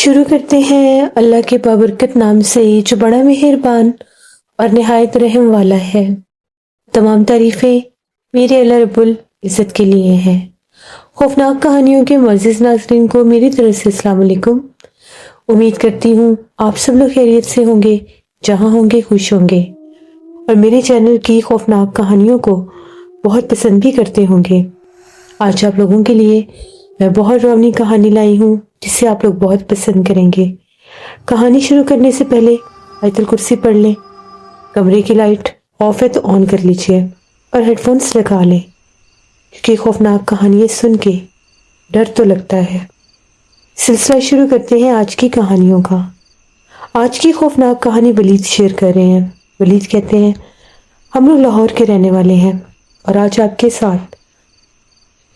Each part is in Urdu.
شروع کرتے ہیں اللہ کے بابرکت نام سے جو بڑا مہربان اور نہایت رحم والا ہے۔ تمام تعریفیں میرے اللہ رب العزت کے لیے ہیں۔ خوفناک کہانیوں کے معزز ناظرین کو میری طرف سے السلام علیکم۔ امید کرتی ہوں آپ سب لوگ خیریت سے ہوں گے، جہاں ہوں گے خوش ہوں گے، اور میرے چینل کی خوفناک کہانیوں کو بہت پسند بھی کرتے ہوں گے۔ آج آپ لوگوں کے لیے میں بہت ڈراؤنی کہانی لائی ہوں جسے آپ لوگ بہت پسند کریں گے۔ کہانی شروع کرنے سے پہلے آیت الکرسی پڑھ لیں، کمرے کی لائٹ آف ہے تو آن کر لیجیے اور ہیڈ فونس لگا لیں، کیونکہ خوفناک کہانیاں سن کے ڈر تو لگتا ہے۔ سلسلہ شروع کرتے ہیں آج کی کہانیوں کا۔ آج کی خوفناک کہانی ولید شیئر کر رہے ہیں۔ ولید کہتے ہیں، ہم لوگ لاہور کے رہنے والے ہیں اور آج آپ کے ساتھ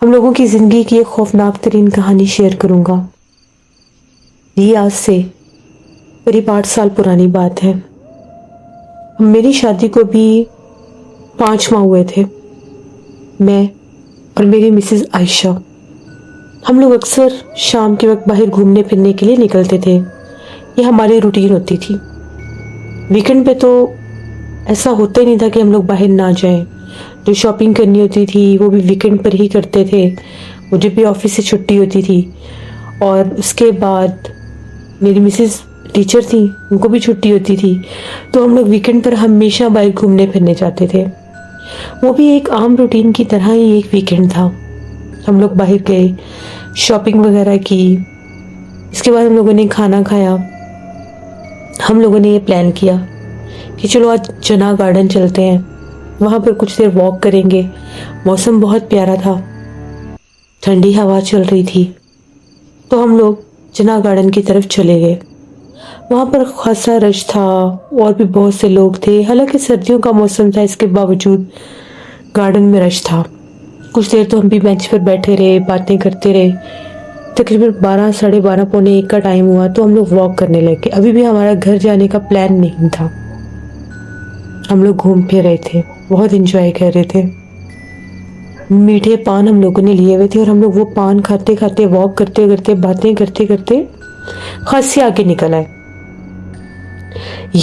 ہم لوگوں کی زندگی کی ایک خوفناک ترین کہانی شیئر کروں گا۔ یہ آج سے قریب 8 سال پرانی بات ہے۔ میری شادی کو بھی 5 ماہ ہوئے تھے۔ میں اور میری مسز عائشہ، ہم لوگ اکثر شام کے وقت باہر گھومنے پھرنے کے لیے نکلتے تھے۔ یہ ہماری روٹین ہوتی تھی۔ ویکنڈ پہ تو ایسا ہوتا ہی نہیں تھا کہ ہم لوگ باہر نہ جائیں۔ جو شاپنگ کرنی ہوتی تھی وہ بھی ویکنڈ پر ہی کرتے تھے۔ مجھے بھی آفس سے چھٹی ہوتی تھی، اور اس کے بعد میری مسز ٹیچر تھیں، ان کو بھی چھٹی ہوتی تھی، تو ہم لوگ ویکنڈ پر ہمیشہ باہر گھومنے پھرنے جاتے تھے۔ وہ بھی ایک عام روٹین کی طرح ہی ایک ویکنڈ تھا۔ ہم لوگ باہر گئے، شاپنگ وغیرہ کی، اس کے بعد ہم لوگوں نے کھانا کھایا۔ ہم لوگوں نے یہ پلان کیا کہ چلو آج جناح گارڈن چلتے ہیں، وہاں پر کچھ دیر واک کریں گے۔ موسم بہت پیارا تھا، ٹھنڈی ہوا چل رہی تھی، تو ہم لوگ جناح گارڈن کی طرف چلے گئے۔ وہاں پر خاصا رش تھا، اور بھی بہت سے لوگ تھے۔ حالانکہ سردیوں کا موسم تھا، اس کے باوجود گارڈن میں رش تھا۔ کچھ دیر تو ہم بھی بینچ پر بیٹھے رہے، باتیں کرتے رہے۔ تقریباً 12، 12:30، پونے 1 کا ٹائم ہوا تو ہم لوگ واک کرنے لگے۔ ابھی بھی ہمارا گھر جانے کا پلان نہیں تھا۔ ہم لوگ گھوم پھر رہے تھے، بہت انجوائے کر رہے تھے۔ میٹھے پان ہم لوگوں نے لیے ہوئے تھے، اور ہم لوگ وہ پان کھاتے کھاتے، واک کرتے کرتے، باتیں کرتے کرتے خاصی آگے نکل آئے۔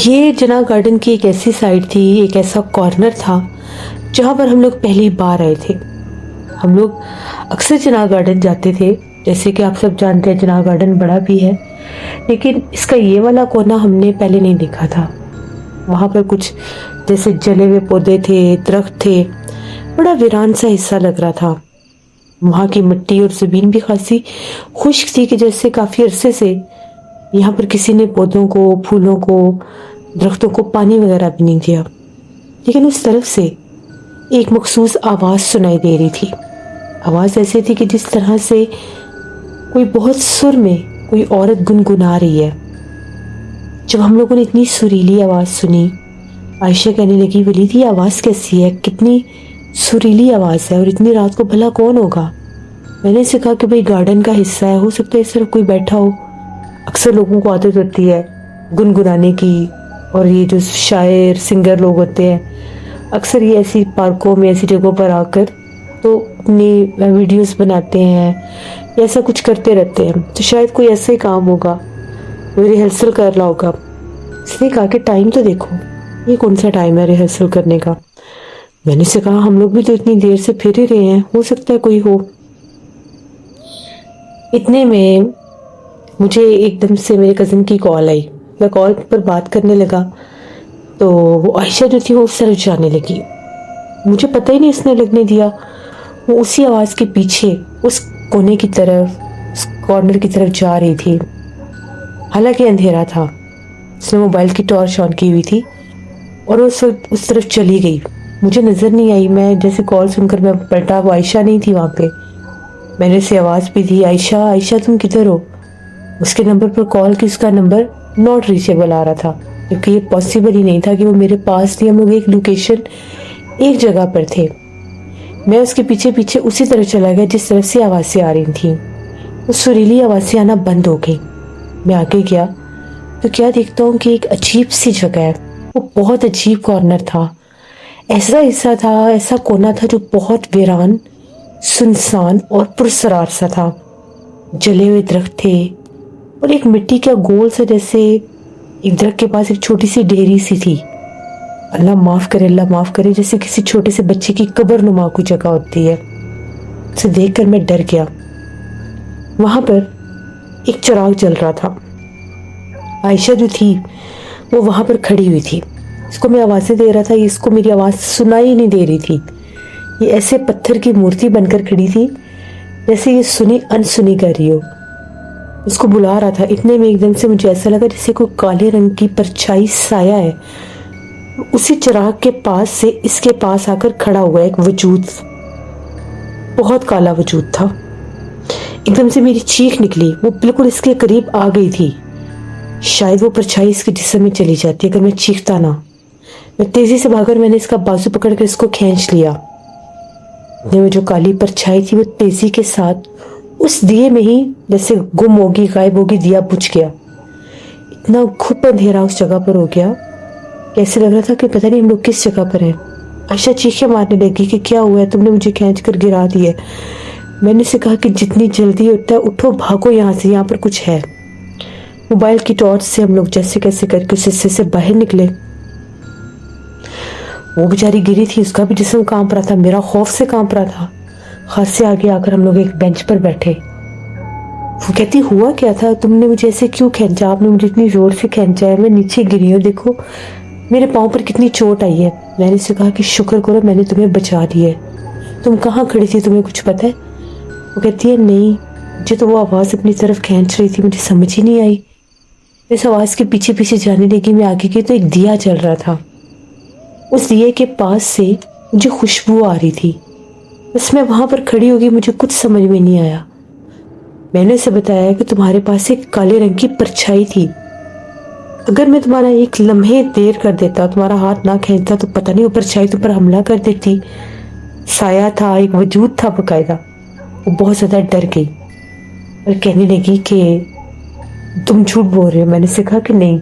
یہ جناح گارڈن کی ایک ایسی سائڈ تھی، ایک ایسا کارنر تھا جہاں پر ہم لوگ پہلی بار آئے تھے۔ ہم لوگ اکثر جناح گارڈن جاتے تھے، جیسے کہ آپ سب جانتے ہیں جناح گارڈن بڑا بھی ہے، لیکن اس کا یہ والا کونا ہم نے پہلے نہیں دیکھا تھا۔ وہاں پر کچھ جیسے جلے ہوئے پودے تھے، درخت تھے، بڑا ویران سا حصہ لگ رہا تھا۔ وہاں کی مٹی اور زمین بھی خاصی خشک تھی، کہ جیسے کافی عرصے سے یہاں پر کسی نے پودوں کو، پھولوں کو، درختوں کو پانی وغیرہ بھی نہیں دیا۔ لیکن اس طرف سے ایک مخصوص آواز سنائی دے رہی تھی۔ آواز ایسے تھی کہ جس طرح سے کوئی بہت سر میں کوئی عورت گنگنا رہی ہے۔ جب ہم لوگوں نے اتنی سریلی آواز سنی، عائشہ کہنے لگی، ولید یہ آواز کیسی ہے؟ کتنی سریلی آواز ہے، اور اتنی رات کو بھلا کون ہوگا؟ میں نے اسے کہا کہ بھئی گارڈن کا حصہ ہے، ہو سکتا ہے اس طرف کوئی بیٹھا ہو۔ اکثر لوگوں کو عادت ہوتی ہے گنگنانے کی، اور یہ جو شاعر سنگر لوگ ہوتے ہیں، اکثر یہ ایسی پارکوں میں، ایسی جگہوں پر آ کر تو اپنی ویڈیوز بناتے ہیں، یا ایسا کچھ کرتے رہتے ہیں۔ تو شاید کوئی ایسا ہی کام ہوگا، کوئی ریہرسل کر رہا ہوگا۔ اس نے کہا کہ ٹائم تو دیکھو، یہ کون سا ٹائم ہے ریہرسل کرنے کا؟ میں نے سے کہا ہم لوگ بھی تو اتنی دیر سے پھر ہی رہے ہیں، ہو سکتا ہے کوئی ہو۔ اتنے میں مجھے ایک دم سے میرے کزن کی کال آئی۔ میں کال پر بات کرنے لگا تو وہ عائشہ جو تھی وہ اس طرف جانے لگی۔ مجھے پتہ ہی نہیں اس نے لگنے دیا، وہ اسی آواز کے پیچھے اس کونے کی طرف، اس کارنر کی طرف جا رہی تھی۔ حالانکہ اندھیرا تھا، اس نے موبائل کی ٹارچ آن کی ہوئی تھی، اور اس طرف چلی گئی۔ مجھے نظر نہیں آئی، میں جیسے کال سن کر میں پلٹا، وہ عائشہ نہیں تھی وہاں پہ۔ میں نے اسے آواز بھی دی، عائشہ عائشہ تم کدھر ہو؟ اس کے نمبر پر کال کی، اس کا نمبر ناٹ ریچیبل آ رہا تھا، کیونکہ یہ پاسبل ہی نہیں تھا کہ وہ میرے پاس تھی۔ ہم لوگ ایک لوکیشن، ایک جگہ پر تھے۔ میں اس کے پیچھے پیچھے اسی طرح چلا گیا جس طرف سے آوازیں آ رہی تھیں۔ وہ سریلی آوازیں آنا بند ہو گئی۔ میں آگے گیا تو کیا دیکھتا ہوں کہ ایک عجیب سی جگہ ہے۔ وہ بہت عجیب کارنر تھا، ایسا حصہ تھا، ایسا کونا تھا جو بہت ویران، سنسان اور پرسرار سا تھا۔ جلے ہوئے درخت تھے، اور ایک مٹی کا گول سا جیسے ایک درخت کے پاس ایک چھوٹی سی ڈھیری سی تھی. اللہ معاف کرے, جیسے کسی چھوٹے سے بچے کی قبر نما کوئی جگہ ہوتی ہے. اسے دیکھ کر میں ڈر گیا. وہاں پر ایک چراغ جل رہا تھا. عائشہ جو تھی وہ وہاں پر کھڑی ہوئی تھی. اس کو میں آوازیں دے رہا تھا, اس کو میری آواز سنائی نہیں دے رہی تھی. یہ ایسے پتھر کی مورتی بن کر کھڑی تھی جیسے یہ سنی انسنی کر رہی ہو. اس کو بلا رہا تھا. اتنے میں ایک دم سے مجھے ایسا لگا جیسے کوئی کالے رنگ کی پرچھائی سایہ ہے. اسی چراغ کے پاس سے اس کے پاس آ کر کھڑا ہوا ایک وجود, بہت کالا وجود تھا. ایک دم سے میری چیخ نکلی. وہ بالکل اس کے قریب آ گئی تھی. شاید وہ پرچھائی اس کے جسم میں چلی جاتی اگر میں چیختا نہ. میں تیزی سے بھاگا اور میں نے اس کا بازو پکڑ کر اس کو کھینچ لیا. وہ جو کالی پرچھائی تھی وہ تیزی کے ساتھ اس دیے میں ہی جیسے گم ہوگی, غائب ہوگی, دیا بجھ گیا. اتنا گھپ اندھیرا اس جگہ پر ہو گیا کہ ایسے لگ رہا تھا کہ پتہ نہیں ہم لوگ کس جگہ پر ہیں. عائشہ چیخیں مارنے لگی کہ کیا ہوا ہے, تم نے مجھے کھینچ کر گرا دیا. میں نے اسے کہا کہ جتنی جلدی ہوتا ہے اٹھو, بھاگو یہاں سے, یہاں پر کچھ ہے. موبائل کی ٹارچ سے ہم لوگ جیسے کیسے کر کے اس حصے سے باہر نکلے. وہ بیچاری گری تھی, اس کا بھی جسم کانپ رہا تھا, میرا خوف سے کانپ رہا تھا. خاص سے آگے آ کر ہم لوگ ایک بینچ پر بیٹھے. وہ کہتی ہوا کیا تھا, تم نے مجھے ایسے کیوں کھینچا, آپ نے مجھے اتنی زور سے کھینچا ہے, میں نیچے گری ہوں, دیکھو میرے پاؤں پر کتنی چوٹ آئی ہے. میں نے اسے کہا کہ شکر کرو میں نے تمہیں بچا دیا ہے. تم کہاں کھڑی تھی, تمہیں کچھ پتہ ہے؟ وہ کہتی ہے نہیں, مجھے تو وہ آواز اپنی طرف کھینچ رہی تھی, مجھے سمجھ ہی نہیں آئی. اس آواز کے پیچھے پیچھے جانے لگی. میں آگے گئی تو ایک دیا جل رہا تھا. اس دیے کے پاس سے مجھے خوشبو آ رہی تھی. بس میں وہاں پر کھڑی ہو گئی, مجھے کچھ سمجھ میں نہیں آیا. میں نے اسے بتایا کہ تمہارے پاس ایک کالے رنگ کی پرچھائی تھی. اگر میں تمہارا ایک لمحے دیر کر دیتا, تمہارا ہاتھ نہ کھینچتا, تو پتہ نہیں وہ پرچھائی تم پر حملہ کر دیتی. سایہ تھا, ایک وجود تھا باقاعدہ. وہ بہت زیادہ ڈر گئی اور کہنے لگی کہ تم جھوٹ بول رہے ہو. میں نے اسے کہا کہ نہیں,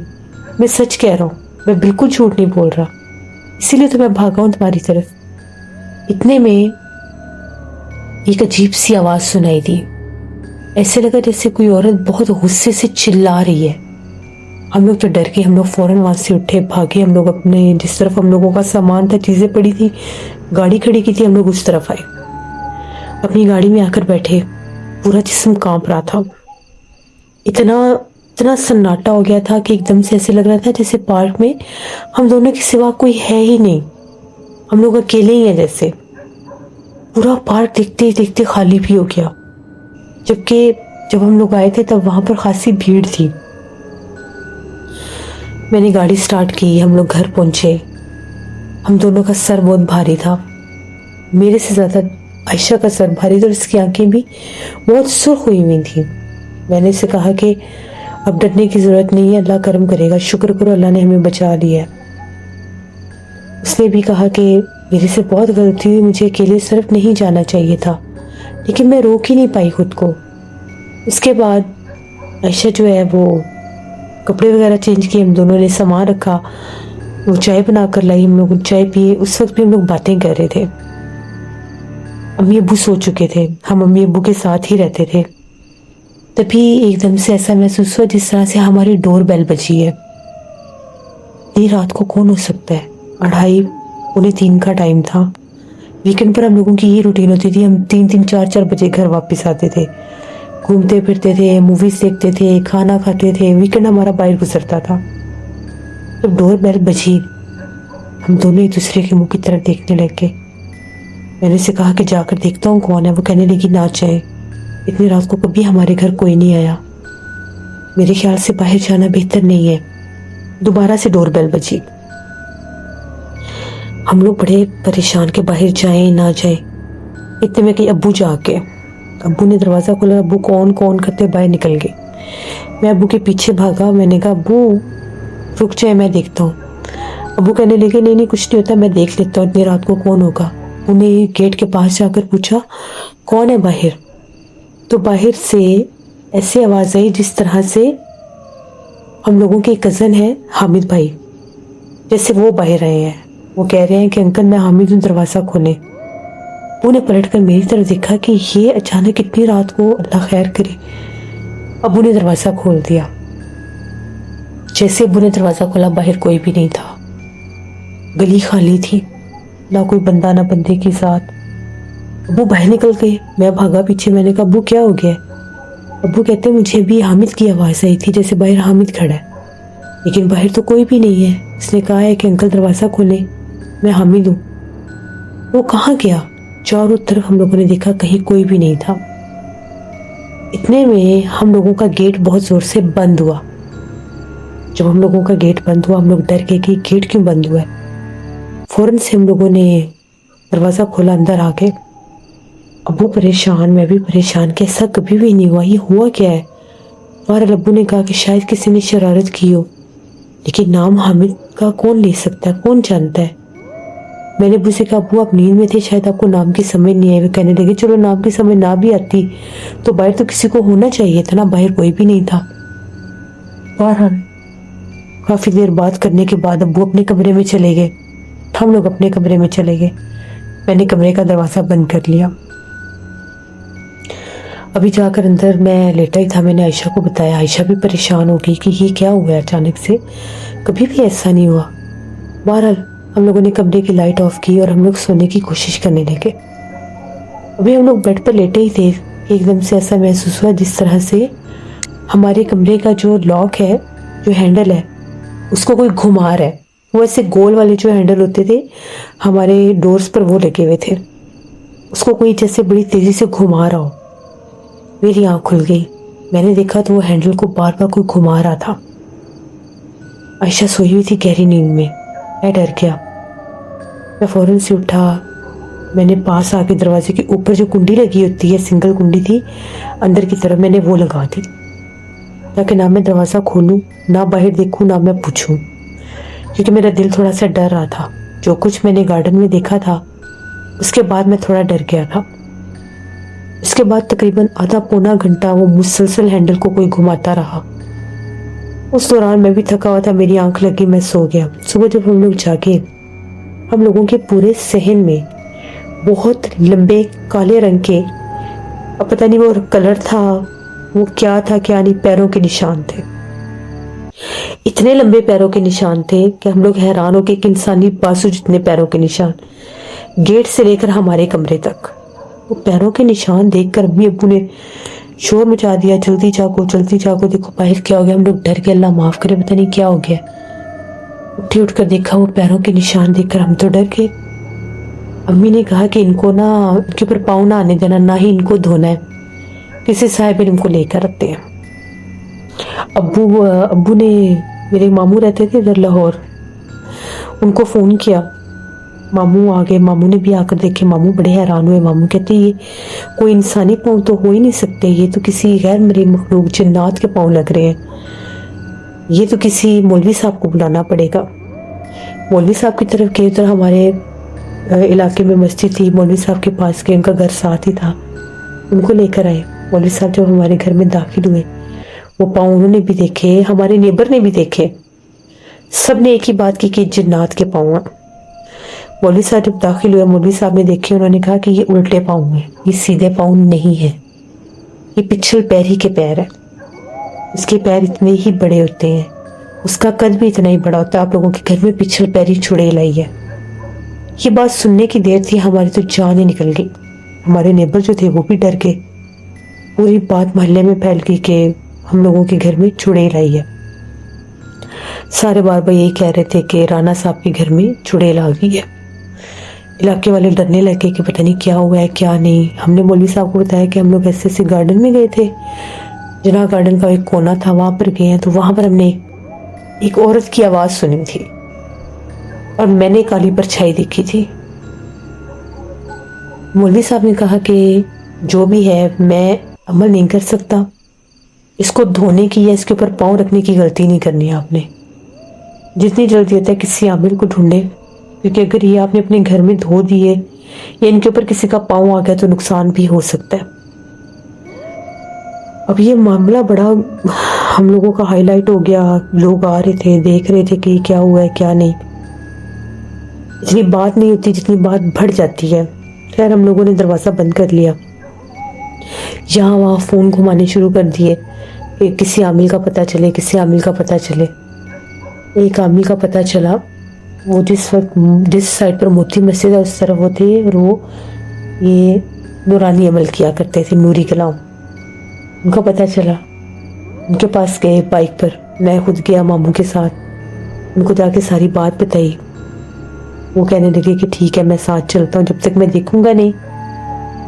میں سچ کہہ رہا ہوں, میں بالکل جھوٹ نہیں بول رہا, اسی لیے تو میں بھاگا ہوں تمہاری طرف. اتنے میں ایک عجیب سی آواز سنائی دی. ایسے لگا جیسے کوئی عورت بہت غصے سے چلا رہی ہے. ہم لوگ تو ڈر گئے, ہم لوگ فوراً وہاں سے اٹھے, بھاگے. ہم لوگ اپنے جس طرف ہم لوگوں کا سامان تھا, چیزیں پڑی تھی, گاڑی کھڑی کی تھی, ہم لوگ اس طرف آئے. اپنی گاڑی میں آ کر بیٹھے. پورا جسم کانپ رہا تھا. اتنا سناٹا ہو گیا تھا کہ ایک دم سے ایسے لگ رہا تھا جیسے پارک میں ہم دونوں کے سوا کوئی ہے ہی نہیں, ہم لوگ اکیلے ہی ہیں جیسے. پورا پارک دیکھتے ہی دیکھتے خالی بھی ہو گیا. جبکہ جب ہم لوگ آئے تھے تب وہاں پر خاصی بھیڑ تھی. میں نے گاڑی سٹارٹ کی, ہم لوگ گھر پہنچے. ہم دونوں کا سر بہت بھاری تھا. میرے سے زیادہ عائشہ کا سر بھاری تھا اور اس کی آنکھیں بھی بہت سرخ ہوئی ہوئی تھیں. میں نے اسے کہا کہ اب ڈرنے کی ضرورت نہیں ہے, اللہ کرم کرے گا, شکر کرو اللہ نے ہمیں بچا لیا. اس نے بھی کہا کہ میرے سے بہت غلطی ہوئی, مجھے اکیلے صرف نہیں جانا چاہیے تھا, لیکن میں روک ہی نہیں پائی خود کو. اس کے بعد عائشہ جو ہے وہ کپڑے وغیرہ چینج کیے, ہم دونوں نے سامان رکھا, وہ چائے بنا کر لائی, ہم لوگ چائے پیے. اس وقت بھی ہم لوگ باتیں کر رہے تھے. امی ابو سو چکے تھے, ہم امی ابو کے ساتھ ہی رہتے تھے. تبھی ایک دم سے ایسا محسوس ہوا جس طرح سے ہماری ڈور بیل بجی ہے. اتنی رات کو کون ہو سکتا ہے؟ 2:30 پونے 3 کا ٹائم تھا. ویکنڈ پر ہم لوگوں کی یہ روٹین ہوتی تھی, ہم 3 4 بجے گھر واپس آتے تھے, گھومتے پھرتے تھے, موویز دیکھتے تھے, کھانا کھاتے تھے. ویکنڈ ہمارا باہر گزرتا تھا. جب ڈور بیل بجی ہم دونوں ایک دوسرے کے منہ کی طرف دیکھنے لگے. میں نے اسے کہا کہ جا کر دیکھتا ہوں کون ہے. وہ کہنے لگی نہ جائے, اتنی رات کو کبھی ہمارے گھر کوئی نہیں آیا, میرے خیال سے باہر جانا بہتر نہیں ہے. دوبارہ سے ڈور بیل بجی. ہم لوگ بڑے پریشان کہ باہر جائیں نہ جائیں. اتنے میں کہ ابو جا کے, ابو نے دروازہ کھولا. ابو کون کرتے باہر نکل گئے. میں ابو کے پیچھے بھاگا. میں نے کہا ابو رک جائے, میں دیکھتا ہوں. ابو کہنے لگے نہیں کچھ نہیں ہوتا, میں دیکھ لیتا ہوں, اتنی رات کو کون ہوگا. انہیں گیٹ کے پاس جا کر پوچھا کون ہے باہر. تو باہر سے ایسی آواز آئی جس طرح سے ہم لوگوں کے کزن ہے حامد بھائی, جیسے وہ باہر آئے ہیں. وہ کہہ رہے ہیں کہ انکل میں حامد ہوں, دروازہ کھولیں. انہیں پلٹ کر میری طرف دیکھا کہ یہ اچانک اتنی رات کو, اللہ خیر کرے, ابو نے دروازہ کھول دیا۔ جیسے ابو نے دروازہ کھولا باہر کوئی بھی نہیں تھا، گلی خالی تھی، نہ کوئی بندہ نہ بندے کی ذات۔ ابو باہر نکل گئے، میں بھاگا پیچھے، میں نے کہا ابو کیا ہو گیا؟ ابو کہتے مجھے بھی حامد کی آواز آئی تھی جیسے باہر حامد کھڑا ہے، لیکن باہر تو کوئی بھی نہیں ہے۔ اس نے کہا ہے کہ انکل دروازہ کھولیں، میں حامد ہوں۔ وہ کہاں گیا؟ چاروں طرف ہم لوگوں نے دیکھا، کہیں کوئی بھی نہیں تھا۔ اتنے میں ہم لوگوں کا گیٹ بہت زور سے بند ہوا۔ جب ہم لوگوں کا گیٹ بند ہوا ہم لوگ ڈر گئے کہ گیٹ کیوں بند ہوا ہے۔ فوراً سے ہم لوگوں نے دروازہ کھولا، اندر آ گئے۔ ابو پریشان، میں بھی پریشان، کہ ایسا کبھی بھی نہیں ہوا، یہ ہوا کیا ہے؟ اور ابو نے کہا کہ شاید کسی نے شرارت کی ہو، لیکن نام حامد کا کون لے سکتا ہے، کون جانتا ہے؟ میں نے ابو سے کہا ابو آپ نیند میں تھے، شاید آپ کو نام کی سمجھ نہیں آئی۔ وہ کہنے لگے چلو نام کی سمجھ نہ بھی آتی تو باہر تو کسی کو ہونا چاہیے تھا نا، باہر کوئی بھی نہیں تھا۔ بہرحال کافی دیر بات کرنے کے بعد ابو اپنے کمرے میں چلے گئے، ہم لوگ اپنے کمرے میں چلے گئے۔ میں نے کمرے کا دروازہ بند کر لیا۔ ابھی جا کر اندر میں لیٹا ہی تھا، میں نے عائشہ کو بتایا۔ عائشہ بھی پریشان ہو گئی کہ یہ کیا ہوا ہے اچانک سے، کبھی بھی ایسا نہیں ہوا۔ بہرحال ہم لوگوں نے کمرے کی لائٹ آف کی اور ہم لوگ سونے کی کوشش کرنے لگے۔ ابھی ہم لوگ بیڈ پر لیٹے ہی تھے، ایک دم سے ایسا محسوس ہوا جس طرح سے ہمارے کمرے کا جو لاک ہے، جو ہینڈل ہے، اس کو کوئی گھما رہا ہے۔ وہ ایسے گول والے جو ہینڈل ہوتے تھے ہمارے ڈورز پر، وہ لگے ہوئے تھے، اس کو کوئی جیسے بڑی تیزی سے گھما رہا ہو۔ میری آنکھ کھل گئی، میں نے دیکھا تو وہ ہینڈل کو بار بار کوئی گھما رہا تھا۔ عائشہ سوئی ہوئی تھی گہری نیند میں، میں ڈر گیا۔ میں فوراً سے اٹھا، میں نے پاس آ کے دروازے کے اوپر جو کنڈی لگی ہوتی ہے، سنگل کنڈی تھی اندر کی طرف، میں نے وہ لگا دی تاکہ نہ میں دروازہ کھولوں، نہ باہر دیکھوں، نہ میں پوچھوں، کیونکہ میرا دل تھوڑا سا ڈر رہا تھا۔ جو کچھ میں نے گارڈن میں دیکھا تھا اس کے بعد میں تھوڑا ڈر گیا تھا۔ اس کے بعد تقریباً آدھا پونا گھنٹہ وہ مسلسل ہینڈل کو کوئی گھماتا رہا۔ اس دوران میں بھی تھکا ہوا تھا، میری آنکھ لگی، میں سو گیا۔ صبح جب ہم لوگ جاگے، ہم لوگوں کے پورے صحن میں بہت لمبے کالے رنگ کے، اب پتہ نہیں وہ کلر تھا، وہ کیا تھا کیا نہیں، پیروں کے نشان تھے۔ اتنے لمبے پیروں کے نشان تھے کہ ہم لوگ حیران ہو کے، ایک انسانی بازو جتنے پیروں کے نشان، گیٹ سے لے کر ہمارے کمرے تک۔ وہ پیروں کے نشان دیکھ کر امی ابو نے شور مچا دیا، جلدی جاگو جلدی جاگو، دیکھو باہر کیا ہو گیا۔ ہم لوگ ڈر کے، اللہ معاف کرے پتہ نہیں کیا ہو گیا۔ اٹھ کر دیکھا، وہ پیروں کے نشان دیکھ کر ہم تو ڈر گئے۔ امی نے کہا کہ ان کو نا، ان کے اوپر پاؤں نہ آنے دینا، نہ ہی ان کو دھونا ہے، کسی صاحب علم کو لے کر رکھتے ہیں۔ ابو نے، میرے ماموں رہتے تھے ادھر لاہور، ان کو فون کیا، ماموں آ گئے، ماموں نے بھی آ کر دیکھے، ماموں بڑے حیران ہوئے۔ ماموں کہتے یہ کوئی انسانی پاؤں تو ہو ہی نہیں سکتے، یہ تو کسی غیر مرئی مخلوق جنات کے پاؤں لگ رہے ہیں، یہ تو کسی مولوی صاحب کو بلانا پڑے گا۔ مولوی صاحب کی طرف گئے، ادھر ہمارے علاقے میں مسجد تھی، مولوی صاحب کے پاس گئے، ان کا گھر ساتھ ہی تھا، ان کو لے کر آئے۔ مولوی صاحب جب ہمارے گھر میں داخل ہوئے، وہ پاؤں انہوں نے بھی دیکھے، ہمارے نیبر نے بھی دیکھے، سب نے ایک ہی بات کی کہ جنات کے پاؤں ہیں۔ مولوی صاحب جب داخل ہوئے، مولوی صاحب نے دیکھے، انہوں نے کہا کہ یہ الٹے پاؤں ہیں، یہ سیدھے پاؤں نہیں ہیں، یہ پچھل پیر ہی کے پیر ہیں، اس کے پیر اتنے ہی بڑے ہوتے ہیں، اس کا قد بھی اتنا ہی بڑا ہوتا ہے، آپ لوگوں کے گھر میں پچھل پیر ہی چڑیل آئی ہے۔ یہ بات سننے کی دیر تھی، ہماری تو جان ہی نکل گئی۔ ہمارے نیبر جو تھے وہ بھی ڈر گئے، پوری بات محلے میں پھیل گئی کہ ہم لوگوں کے گھر میں چڑیل آئی ہے۔ سارے بار بار یہی کہہ رہے تھے کہ رانا صاحب کے گھر میں چڑیل آ گئی ہے۔ علاقے والے ڈرنے لگے کہ پتہ نہیں کیا ہوا ہے کیا نہیں۔ ہم نے مولوی صاحب کو بتایا کہ ہم لوگ ایسے ایسے گارڈن میں گئے تھے، جناح گارڈن کا ایک کونا تھا، وہاں پر گئے ہیں، تو وہاں پر ہم نے ایک عورت کی آواز سنی تھی اور میں نے کالی پرچھائی دیکھی تھی۔ مولوی صاحب نے کہا کہ جو بھی ہے میں عمل نہیں کر سکتا، اس کو دھونے کی یا اس کے اوپر پاؤں رکھنے کی غلطی نہیں کرنی ہے آپ نے، جتنی جلدی ہوتا ہے کسی عامل کو ڈھونڈے، کیونکہ اگر یہ آپ نے اپنے گھر میں دھو دیے یا ان کے اوپر کسی کا پاؤں آ گیا تو نقصان بھی ہو سکتا ہے۔ اب یہ معاملہ بڑا ہم لوگوں کا ہائی لائٹ ہو گیا، لوگ آ رہے تھے، دیکھ رہے تھے کہ یہ کیا ہوا ہے کیا نہیں۔ اتنی بات نہیں ہوتی جتنی بات بڑھ جاتی ہے۔ خیر ہم لوگوں نے دروازہ بند کر لیا، یہاں وہاں فون گھمانے شروع کر دیے، کہ کسی عامل کا پتہ چلے، کسی عامل کا پتہ چلے۔ ایک عامل کا پتہ چلا، وہ جس سائڈ پر موتی مسجد ہے اس طرف وہ تھے، اور وہ یہ نورانی عمل کیا کرتے تھے، نوری کلام۔ ان کا پتہ چلا، ان کے پاس گئے بائک پر، میں خود گیا ماموں کے ساتھ، ان کو جا کے ساری بات بتائی۔ وہ کہنے لگے کہ ٹھیک ہے میں ساتھ چلتا ہوں، جب تک میں دیکھوں گا نہیں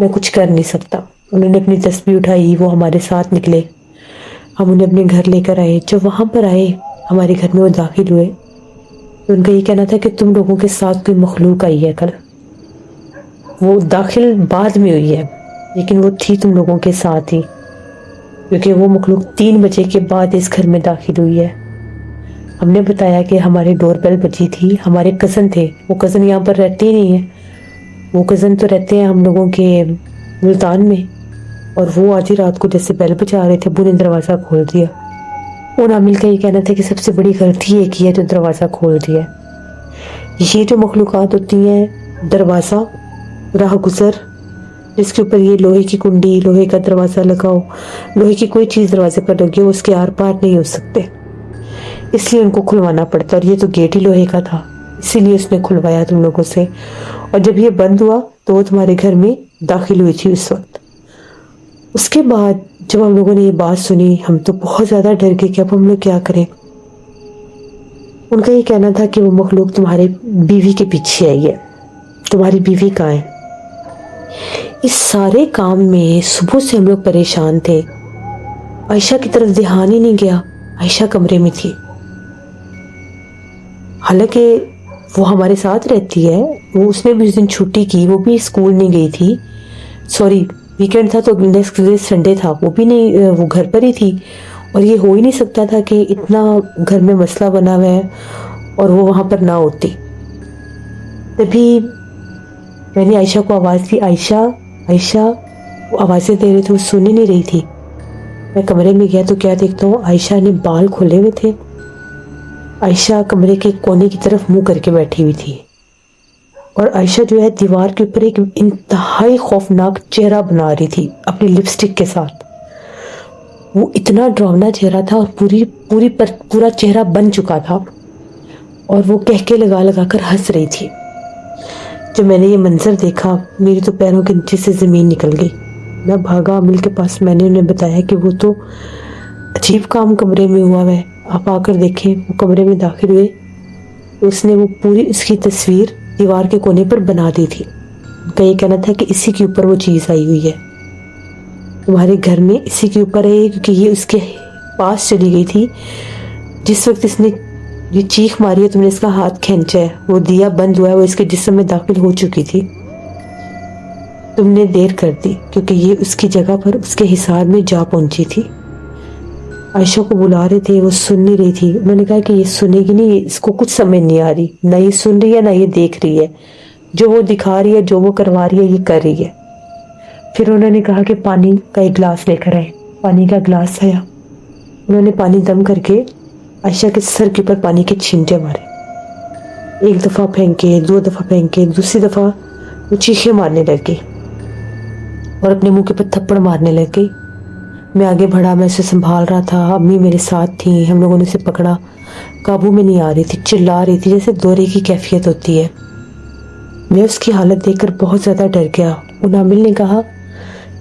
میں کچھ کر نہیں سکتا۔ انہوں نے اپنی تسبیح اٹھائی، وہ ہمارے ساتھ نکلے، ہم انہیں اپنے گھر لے کر آئے۔ جب وہاں پر آئے ہمارے گھر میں وہ داخل ہوئے تو ان کا یہ کہنا تھا کہ تم لوگوں کے ساتھ کوئی مخلوق آئی ہے کل۔ وہ داخل بعد میں ہوئی ہے لیکن وہ تھی تم لوگوں کے ساتھ ہی، کیونکہ وہ مخلوق 3 بجے کے بعد اس گھر میں داخل ہوئی ہے۔ ہم نے بتایا کہ ہمارے ڈور بیل بجی تھی، ہمارے کزن تھے، وہ کزن یہاں پر رہتے ہی نہیں ہیں، وہ کزن تو رہتے ہیں ہم لوگوں کے ملتان میں، اور وہ آج ہی رات کو جیسے بیل بجا رہے تھے ابو نے دروازہ کھول دیا۔ ان عامل کا یہ کہنا تھا کہ سب سے بڑی غلطی یہ کی ہے جو دروازہ کھول دیا۔ یہ جو مخلوقات ہوتی ہیں، دروازہ، راہ گزر جس کے اوپر یہ لوہے کی کنڈی، لوہے کا دروازہ لگاؤ، لوہے کی کوئی چیز دروازے پر لگی ہو، اس کے آر پار نہیں ہو سکتے، اس لیے ان کو کھلوانا پڑتا، اور یہ تو گیٹ ہی لوہے کا تھا، اسی لیے اس نے کھلوایا تم لوگوں سے۔ اور جب یہ بند ہوا تو وہ تمہارے گھر میں داخل ہوئی تھی اس وقت۔ اس کے بعد جب ہم لوگوں نے یہ بات سنی ہم تو بہت زیادہ ڈر گئے کہ اب ہم لوگ کیا کریں۔ ان کا یہ کہنا تھا کہ وہ مخلوق تمہارے بیوی کے پیچھے آئی ہے، تمہاری بیوی کہاں ہے؟ اس سارے کام میں صبح سے ہم لوگ پریشان تھے، عائشہ کی طرف دھیان ہی نہیں گیا، عائشہ کمرے میں تھی، حالانکہ وہ ہمارے ساتھ رہتی ہے، وہ اس نے بھی اس دن چھٹی کی، وہ بھی اسکول نہیں گئی تھی، سوری ویکینڈ تھا تو نیکسٹ ڈے سنڈے تھا، وہ بھی نہیں، وہ گھر پر ہی تھی، اور یہ ہو ہی نہیں سکتا تھا کہ اتنا گھر میں مسئلہ بنا ہوا ہے اور وہ وہاں پر نہ ہوتی۔ تبھی میں نے عائشہ کو آواز دی، عائشہ عائشہ، وہ آوازیں دے رہے تھے، وہ سن ہی نہیں رہی تھی۔ میں کمرے میں گیا تو کیا دیکھتا ہوں، عائشہ نے بال کھولے ہوئے تھے، عائشہ کمرے کے کونے کی طرف منہ کر کے بیٹھی ہوئی تھی، اور عائشہ جو ہے دیوار کے اوپر ایک انتہائی خوفناک چہرہ بنا رہی تھی اپنی لپسٹک کے ساتھ۔ وہ اتنا ڈراؤنا چہرہ تھا اور پورا چہرہ بن چکا تھا، اور وہ کہکے لگا لگا کر ہنس رہی تھی۔ جب میں نے یہ منظر دیکھا میری تو پیروں کے نیچے سے زمین نکل گئی۔ میں بھاگا عامل کے پاس، میں نے انہیں بتایا کہ وہ تو عجیب کام کمرے میں ہوا ہے، آپ آ کر دیکھیں۔ وہ کمرے میں داخل ہوئے، اس نے وہ پوری اس کی تصویر دیوار کے کونے پر بنا دی تھی۔ ان کا یہ کہنا تھا کہ اسی کے اوپر وہ چیز آئی ہوئی ہے، تمہارے گھر میں اسی کے اوپر ہے، کیونکہ یہ اس کے پاس چلی گئی تھی جس وقت اس نے یہ چیخ ماری ہے، تم نے اس کا ہاتھ کھینچا ہے، وہ دیا بند ہوا ہے، وہ اس کے جسم میں داخل ہو چکی تھی، تم نے دیر کر دی کیونکہ یہ اس کی جگہ پر اس کے حصار میں جا پہنچی تھی۔ عائشہ کو بلا رہے تھے، وہ سن نہیں رہی تھی، انہوں نے کہا کہ یہ سنے گی نہیں، اس کو کچھ سمجھ نہیں آ رہی، نہ یہ سن رہی ہے نہ یہ دیکھ رہی ہے، جو وہ دکھا رہی ہے جو وہ کروا رہی ہے یہ کر رہی ہے۔ پھر انہوں نے کہا کہ پانی کا ایک گلاس لے کر آئے، پانی کا گلاس آیا، انہوں نے پانی دم کر کے عائشہ کے سر کے اوپر پانی کے چھینٹے مارے، 1 دفعہ پھینکے، 2 دفعہ پھینکے، دوسری دفعہ وہ چیخیں مارنے لگی اور اپنے منہ کے اوپر تھپڑ مارنے لگی۔ میں آگے بڑھا، میں اسے سنبھال رہا تھا، امی میرے ساتھ تھیں، ہم لوگوں نے اسے پکڑا، قابو میں نہیں آ رہی تھی، چلا رہی تھی جیسے دورے کی کیفیت ہوتی ہے۔ میں اس کی حالت دیکھ کر بہت زیادہ ڈر گیا۔ ان عامل نے کہا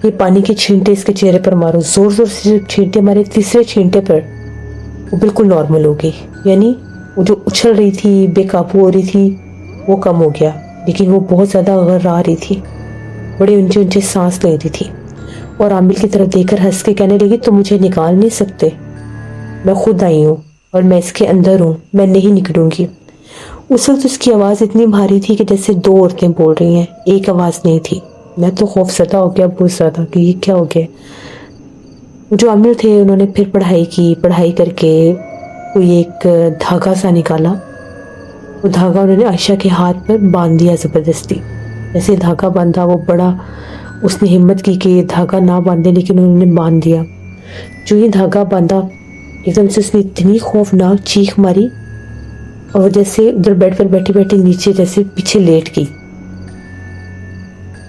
یہ پانی کے چھینٹے اس کے چہرے پر مارو، زور زور سے چھینٹے مارے، تیسرے چھینٹے پر وہ بالکل نارمل ہو گئی، یعنی وہ جو اچھل رہی تھی، بے قابو ہو رہی تھی، وہ کم ہو گیا، لیکن وہ بہت زیادہ غرا رہی تھی، بڑے اونچے اونچے سانس لے رہی تھی، اور عامل کی طرف دیکھ کر ہنس کے کہنے لگی تم مجھے نکال نہیں سکتے، میں خود آئی ہوں اور میں اس کے اندر ہوں، میں نہیں نکلوں گی۔ اس وقت اس کی آواز اتنی بھاری تھی کہ جیسے 2 عورتیں بول رہی ہیں، ایک آواز نہیں تھی۔ میں تو خوف زدہ ہو گیا بہت زیادہ کہ یہ کیا ہو گیا۔ جو عامل تھے انہوں نے پھر پڑھائی کی، پڑھائی کر کے کوئی ایک دھاگا سا نکالا، وہ دھاگا انہوں نے عائشہ کے ہاتھ پر باندھ دیا زبردستی، جیسے دھاگا باندھا وہ بڑا، اس نے ہمت کی کہ یہ دھاگا نہ باندھے لیکن انہوں نے باندھ دیا۔ جو یہ دھاگا باندھا ایک دم سے اس نے اتنی خوفناک چیخ ماری اور جیسے ادھر بیڈ پر بیٹھی بیٹھی نیچے جیسے پیچھے لیٹ گئی۔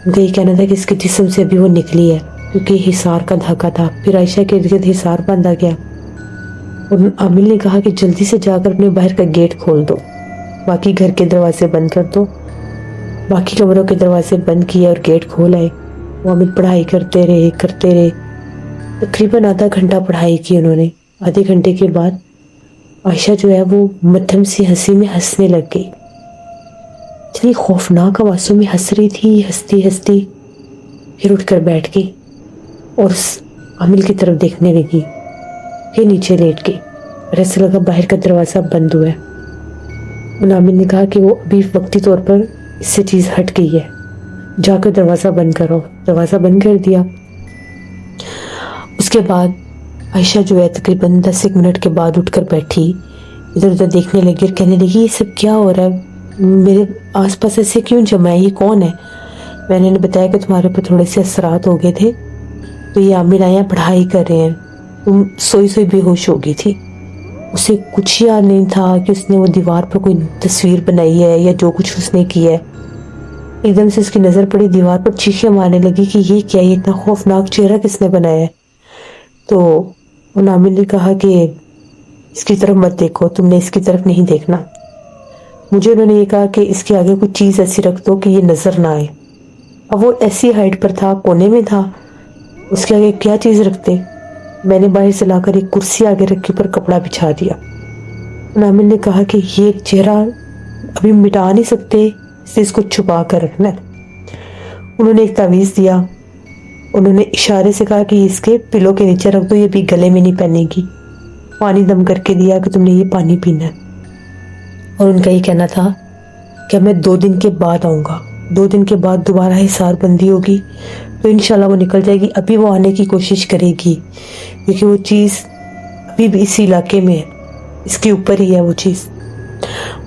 ان کا یہ کہنا تھا کہ اس کے جسم سے ابھی وہ نکلی ہے، کیونکہ حصار کا دھاکہ تھا. پھر عائشہ کے ارد گرد حصار باندھا گیا اور عامل نے کہا کہ جلدی سے جا کر اپنے باہر کا گیٹ کھول دو، باقی گھر کے دروازے بند کر دو. باقی کمروں کے دروازے بند کیے اور گیٹ کھول آئے. وہ عامل پڑھائی کرتے رہے. تقریباً آدھا گھنٹہ پڑھائی کی انہوں نے. آدھے گھنٹے کے بعد عائشہ جو ہے وہ مدھم سی ہنسی میں ہنسنے لگ گئی. اتنی خوفناک آوازوں میں ہنس رہی تھی، ہنستی پھر اٹھ کر بیٹھ گئی اور اس عامل کی طرف دیکھنے لگی. پھر نیچے لیٹ گئی اور ایسا لگا باہر کا دروازہ بند ہوا ہے. ان عامل نے کہا کہ وہ ابھی وقتی طور پر اس سے چیز ہٹ گئی ہے، جا کر دروازہ بند کرو. دروازہ بند کر دیا. اس کے بعد عائشہ جو ہے تقریباً 10 منٹ کے بعد اٹھ کر بیٹھی، ادھر ادھر دیکھنے لگی اور کہنے لگی یہ سب کیا ہو رہا ہے، میرے آس پاس ایسے کیوں جمع ہے، یہ کون ہے؟ میں نے بتایا کہ تمہارے اوپر تھوڑے سے اثرات ہو گئے تھے تو یہ عامل آیا پڑھائی کر رہے ہیں. تم سوئی بے ہوش ہو گئی تھی. اسے کچھ یاد نہیں تھا کہ اس نے وہ دیوار پر کوئی تصویر بنائی ہے یا جو کچھ اس نے کیا ہے. ایک دم سے اس کی نظر پڑی دیوار پر، چیخیں مارنے لگی کہ یہ کیا، یہ اتنا خوفناک چہرہ کس نے بنایا ہے. تو ان عامل نے کہا کہ اس کی طرف مت دیکھو، تم نے اس کی طرف نہیں دیکھنا. مجھے انہوں نے یہ کہا کہ اس کے آگے کچھ چیز ایسی رکھ دو کہ یہ نظر نہ آئے. اب وہ ایسی ہائٹ پر تھا، کونے میں تھا، اس کے آگے کیا چیز رکھتے. میں نے باہر سے لا کر ایک کرسی آگے رکھی پر کپڑا بچھا دیا. ان عامل نے کہا کہ یہ ایک چہرہ ابھی مٹا نہیں سکتے، اس کو چھپا کر رکھنا ہے. انہوں نے ایک تعویذ دیا. انہوں نے اشارے سے کہا کہ اس کے پلوں کے نیچے رکھ دو، یہ بھی گلے میں نہیں پہنے گی. پانی دم کر کے دیا کہ تم نے یہ پانی پینا ہے. اور ان کا یہ کہنا تھا کہ میں 2 دن کے بعد آؤں گا. 2 دن کے بعد دوبارہ حصار بندی ہوگی تو انشاءاللہ وہ نکل جائے گی. ابھی وہ آنے کی کوشش کرے گی کیونکہ وہ چیز ابھی بھی اسی علاقے میں ہے، اس کے اوپر ہی ہے وہ چیز.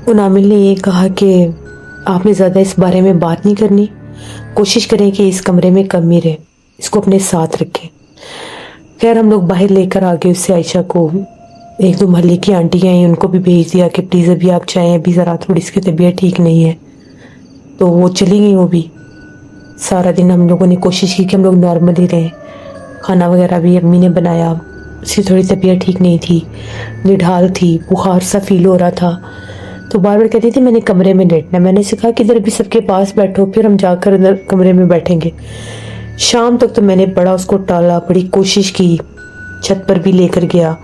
ان عامل نے یہ کہا کہ آپ نے زیادہ اس بارے میں بات نہیں کرنی، کوشش کریں کہ اس کمرے میں کم ہی رہے، اس کو اپنے ساتھ رکھیں. خیر ہم لوگ باہر لے کر آگے اس سے عائشہ کو. 1-2 محلے کی آنٹی آئیں، ان کو بھی بھیج دیا کہ پلیز ابھی آپ جائیں، ابھی ذرا تھوڑی اس کی طبیعت ٹھیک نہیں ہے. تو وہ چلی گئی. وہ بھی سارا دن ہم لوگوں نے کوشش کی کہ ہم لوگ نارمل ہی رہیں. کھانا وغیرہ بھی امی نے بنایا. اس کی تھوڑی طبیعت ٹھیک نہیں تھی، نڈھال تھی، بخار سا فیل ہو رہا تھا، تو بار بار کہتی تھی میں نے کمرے میں لیٹنا. میں نے اسے کہا کہ ادھر ابھی سب کے پاس بیٹھو، پھر ہم جا کر ادھر کمرے میں بیٹھیں گے. شام تک تو میں نے بڑا اس کو ٹالا، بڑی کوشش کی، چھت پر بھی لے کر گیا.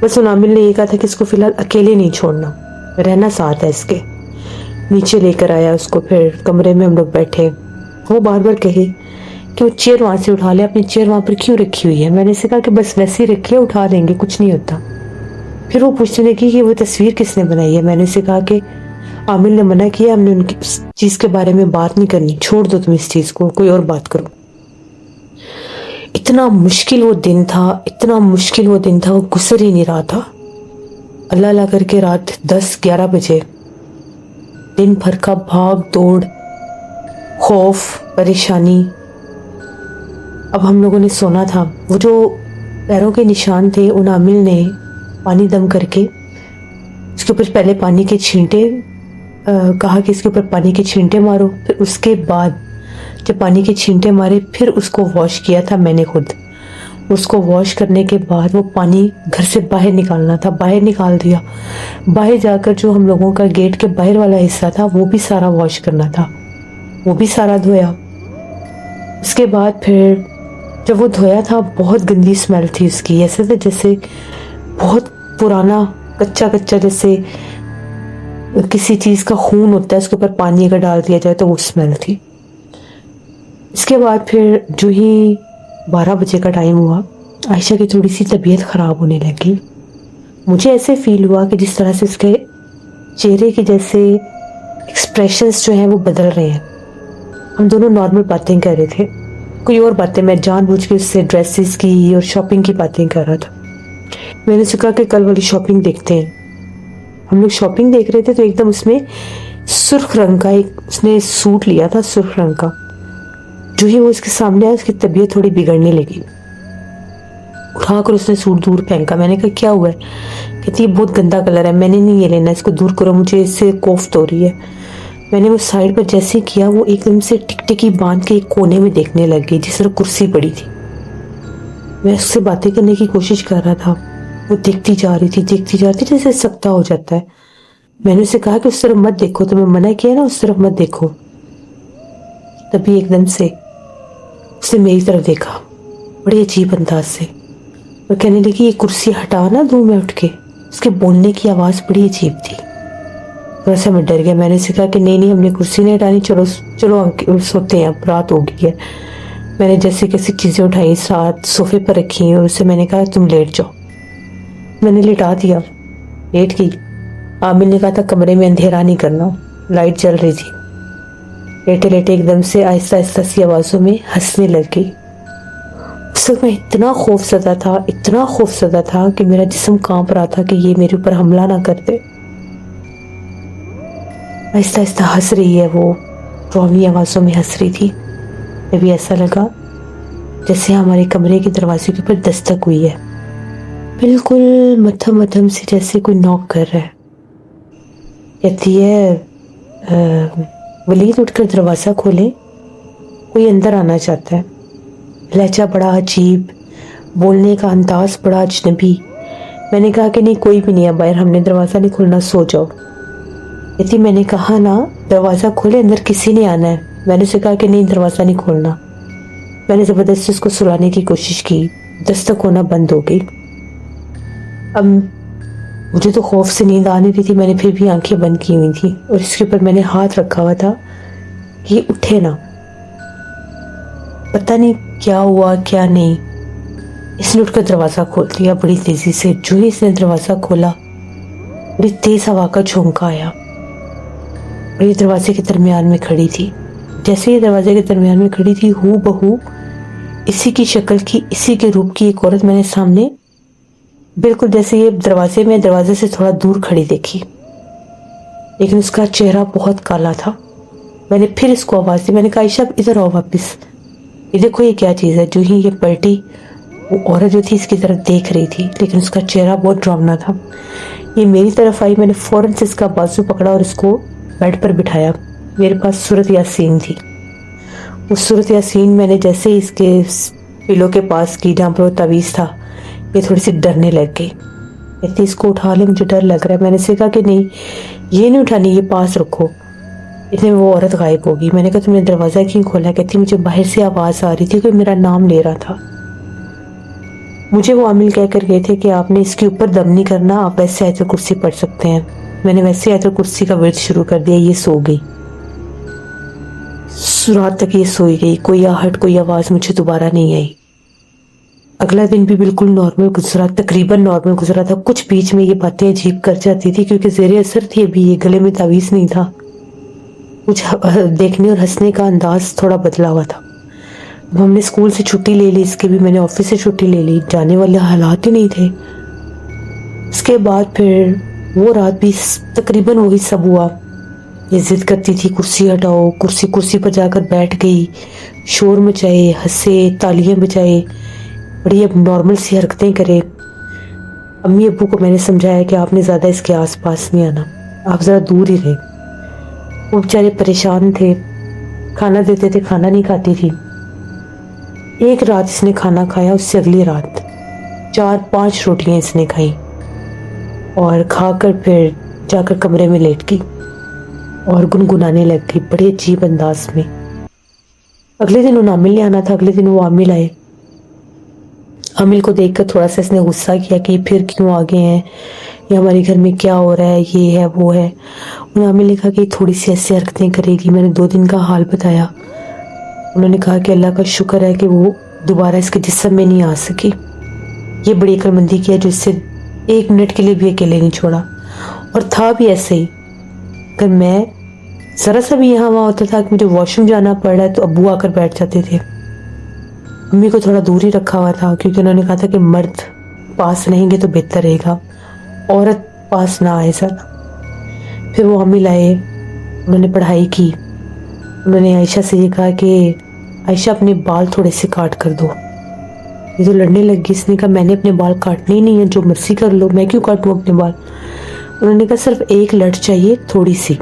بس ان عامل نے یہ کہا تھا کہ اس کو فی الحال اکیلے نہیں چھوڑنا، رہنا ساتھ ہے اس کے. نیچے لے کر آیا اس کو، پھر کمرے میں ہم لوگ بیٹھے. وہ بار بار کہے کہ وہ چیئر وہاں سے اٹھا لے، اپنی چیئر وہاں پر کیوں رکھی ہوئی ہے. میں نے اسے کہا کہ بس ویسے ہی رکھیے، اٹھا دیں گے، کچھ نہیں ہوتا. پھر وہ پوچھنے لگی کہ وہ تصویر کس نے بنائی ہے. میں نے اسے کہا کہ عامل نے منع کیا، ہم نے ان کی اس چیز کے بارے میں بات نہیں کرنی، چھوڑ دو تم اس چیز کو، کوئی اور بات کرو. اتنا مشکل وہ دن تھا، وہ گزر ہی نہیں رہا تھا. اللہ اللہ کر کے رات 10-11 بجے، دن بھر کا بھاگ دوڑ، خوف، پریشانی. اب ہم لوگوں نے سونا تھا. وہ جو پیروں کے نشان تھے، ان عامل نے پانی دم کر کے اس کے اوپر پہلے پانی کے چھینٹے کہا کہ اس کے اوپر پانی کے چھینٹے مارو. پھر اس کے بعد جب پانی کے چھینٹے مارے پھر اس کو واش کیا تھا میں نے خود. اس کو واش کرنے کے بعد وہ پانی گھر سے باہر نکالنا تھا، باہر نکال دیا. باہر جا کر جو ہم لوگوں کا گیٹ کے باہر والا حصہ تھا وہ بھی سارا واش کرنا تھا، وہ بھی سارا دھویا. اس کے بعد پھر جب وہ دھویا تھا بہت گندی اسمیل تھی اس کی، ایسے تھا جیسے بہت پرانا کچا جیسے کسی چیز کا خون ہوتا ہے، اس کے اوپر پانی اگر ڈال دیا جائے تو وہ اسمیل تھی. اس کے بعد پھر جو ہی 12 بجے کا ٹائم ہوا، عائشہ کی تھوڑی سی طبیعت خراب ہونے لگی. مجھے ایسے فیل ہوا کہ جس طرح سے اس کے چہرے کی جیسے ایکسپریشنز جو ہیں وہ بدل رہے ہیں. ہم دونوں نارمل باتیں کر رہے تھے، کوئی اور باتیں، میں جان بوجھ کے اس سے ڈریسز کی اور شاپنگ کی باتیں کر رہا تھا. میں نے کہا کہ کل والی شاپنگ دیکھتے ہیں. ہم لوگ شاپنگ دیکھ رہے تھے تو ایک دم اس میں سرخ رنگ کا ایک اس نے سوٹ لیا تھا، سرخ رنگ کا. جو ہی وہ اس کے سامنے آیا اس کی طبیعت تھوڑی بگڑنے لگی. اٹھا کر اس نے سوٹ دور پھینکا. میں نے کہا کیا ہوا ہے؟ کہتی یہ بہت گندا کلر ہے، میں نے نہیں یہ لینا، اس کو دور کرو، مجھے اس سے کوفت ہو رہی ہے. میں نے وہ سائڈ پر جیسے کیا وہ ایک دم سے ٹک ٹکی باندھ کے ایک کونے میں دیکھنے لگ گئی جس طرح کرسی پڑی تھی. میں اس سے باتیں کرنے کی کوشش کر رہا تھا. وہ دیکھتی جا رہی تھی جیسے سکتا ہو جاتا ہے. میں نے اسے کہا کہ اس طرف مت دیکھو, تو میں منع کیا نا اس طرف مت دیکھو. تبھی ایک دم سے اس نے میری طرف دیکھا بڑے عجیب انداز سے اور کہنے لگی یہ کرسی ہٹا نا دوں میں اٹھ کے. اس کے بولنے کی آواز بڑی عجیب تھی. تھوڑا سا میں ڈر گیا. میں نے اسے کہا کہ نہیں ہم نے کرسی نہیں ہٹانی, چلو سوتے ہیں, اب رات ہو گئی ہے. میں نے جیسے کیسی چیزیں اٹھائی ساتھ صوفے پر رکھی اور اسے میں نے کہا تم لیٹ جاؤ. میں نے لٹا دیا, لیٹ گئی. عامل نے کہا تھا کمرے میں اندھیرا نہیں کرنا, لائٹ جل رہی تھی. لیٹے لیٹے ایک دم سے آہستہ آہستہ سی آوازوں میں ہنسنے لگ گئی. اس وقت میں اتنا خوف زدہ تھا کہ میرا جسم کانپ رہا تھا کہ یہ میرے اوپر حملہ نہ کر دے. آہستہ آہستہ ہنس رہی ہے وہ, ڈراؤنی آوازوں میں ہنس رہی تھی. ابھی ایسا لگا جیسے ہمارے کمرے کے دروازے کے اوپر دستک ہوئی ہے, بالکل مدھم مدھم سے جیسے کوئی نوک کر رہا ہے. کہتی ہے ولید اٹھ کر دروازہ کھولے, کوئی اندر آنا چاہتا ہے. لہجہ بڑا عجیب, بولنے کا انداز بڑا اجنبی. میں نے کہا کہ نہیں کوئی بھی نہیں ہے باہر, ہم نے دروازہ نہیں کھولنا, سو جاؤ. کہتی میں نے کہا نا دروازہ کھولے, اندر کسی نے آنا ہے. میں نے اسے کہا کہ نہیں دروازہ نہیں کھولنا. میں نے زبردستی اس کو سلانے کی کوشش کی, دستک ہونا بند ہو گئی. اب مجھے تو خوف سے نیند آنے رہی تھی, میں نے پھر بھی آنکھیں بند کی ہوئی تھی اور اس کے اوپر میں نے ہاتھ رکھا ہوا تھا کہ یہ اٹھے نا. پتہ نہیں کیا ہوا کیا نہیں, اس نے اٹھ کر دروازہ کھول دیا بڑی تیزی سے. جو ہی اس نے دروازہ کھولا بڑی تیز ہوا کا جھونکا آیا اور یہ دروازے کے درمیان میں کھڑی تھی. جیسے یہ دروازے کے درمیان میں کھڑی تھی ہو بہو اسی کی شکل کی, اسی کے روپ کی ایک عورت میں نے سامنے بالکل جیسے یہ دروازے سے تھوڑا دور کھڑی دیکھی, لیکن اس کا چہرہ بہت کالا تھا. میں نے پھر اس کو آواز دی, میں نے کہا عائشہ ادھر آؤ واپس, یہ دیکھو یہ کیا چیز ہے. جو ہی یہ پلٹی, وہ عورت جو تھی اس کی طرف دیکھ رہی تھی لیکن اس کا چہرہ بہت ڈراؤنا تھا. یہ میری طرف آئی, میں نے فوراً سے اس کا بازو پکڑا اور اس کو بیڈ پر بٹھایا. میرے پاس سورۃ یاسین تھی. وہ سورۃ یاسین میں نے جیسے اس کے پلو کے پاس کی جہاں پر وہ تعویذ تھا, یہ تھوڑی سی ڈرنے لگ گئی. کہتی اس کو اٹھا لے, مجھے ڈر لگ رہا ہے. میں نے اسے کہا کہ نہیں یہ نہیں اٹھانی, یہ پاس رکھو. اتنے وہ عورت غائب ہوگی. میں نے کہا تم نے دروازہ کیوں کھولا؟ کہتی مجھے باہر سے آواز آ رہی تھی, کوئی میرا نام لے رہا تھا. مجھے وہ عامل کہہ کر گئے تھے کہ آپ نے اس کے اوپر دم نہیں کرنا, آپ ویسے آیت الکرسی پڑھ سکتے ہیں. میں نے ویسے آیت الکرسی کا ورد شروع کر دیا. یہ سو گئی, رات تک یہ سوئی گئی. کوئی آہٹ کوئی آواز مجھے دوبارہ نہیں آئی. اگلا دن بھی بالکل نارمل گزرا, تقریباً نارمل گزرا تھا. کچھ بیچ میں یہ باتیں عجیب کر جاتی تھی کیونکہ زیر اثر تھی ابھی, یہ گلے میں تعویذ نہیں تھا. کچھ دیکھنے اور ہنسنے کا انداز تھوڑا بدلا ہوا تھا. ہم نے اسکول سے چھٹی لے لی, اس کے بھی میں نے آفس سے چھٹی لے لی, جانے والے حالات ہی نہیں تھے. اس کے بعد پھر وہ رات بھی تقریباً وہی سب ہوا. یہ ضد کرتی تھی کرسی ہٹاؤ, کرسی پر جا کر بیٹھ گئی, شور مچائے, ہنسے, تالیاں بجائے, بڑی اب نارمل سی حرکتیں کرے. امی ابو کو میں نے سمجھایا کہ آپ نے زیادہ اس کے آس پاس نہیں آنا, آپ ذرا دور ہی رہے. وہ بیچارے پریشان تھے, کھانا دیتے تھے کھانا نہیں کھاتی تھی. ایک رات اس نے کھانا کھایا, اس سے اگلی رات 4-5 روٹیاں اس نے کھائیں اور کھا کر پھر جا کر کمرے میں لیٹ گئی اور گنگنانے لگ گئی بڑے عجیب انداز میں. اگلے دن ان عامل نے آنا تھا, اگلے دن وہ عامل آئے. عامل کو دیکھ کر تھوڑا سا اس نے غصہ کیا کہ پھر کیوں آ گئے ہیں, یہ ہمارے گھر میں کیا ہو رہا ہے, یہ ہے وہ ہے. ان عامل نے کہا کہ تھوڑی سی ایسی حرکتیں کرے گی. میں نے 2 دن کا حال بتایا. انہوں نے کہا کہ اللہ کا شکر ہے کہ وہ دوبارہ اس کے جسم میں نہیں آ سکی. یہ بڑی عقل مندی کیا جو اس سے 1 منٹ کے لیے بھی اکیلے نہیں چھوڑا. اور تھا بھی ایسے ہی, اگر میں ذرا سا بھی یہاں وہاں ہوتا تھا کہ مجھے واش روم جانا پڑ رہا ہے تو ابو آ کر بیٹھ جاتے تھے. امی کو تھوڑا دور ہی رکھا ہوا تھا کیونکہ انہوں نے کہا تھا کہ مرد پاس رہیں گے تو بہتر رہے گا, عورت پاس نہ آئے زیادہ. پھر وہ عامل آئے, انہوں نے پڑھائی کی. انہوں نے عائشہ سے یہ کہا کہ عائشہ اپنے بال تھوڑے سے کاٹ کر دو. یہ تو لڑنے لگ گئی. اس نے کہا میں نے اپنے بال کاٹنے ہی نہیں ہیں, جو مرضی کر لو, میں کیوں کاٹوں اپنے بال. انہوں نے کہا صرف 1 لٹ چاہیے, تھوڑی سی.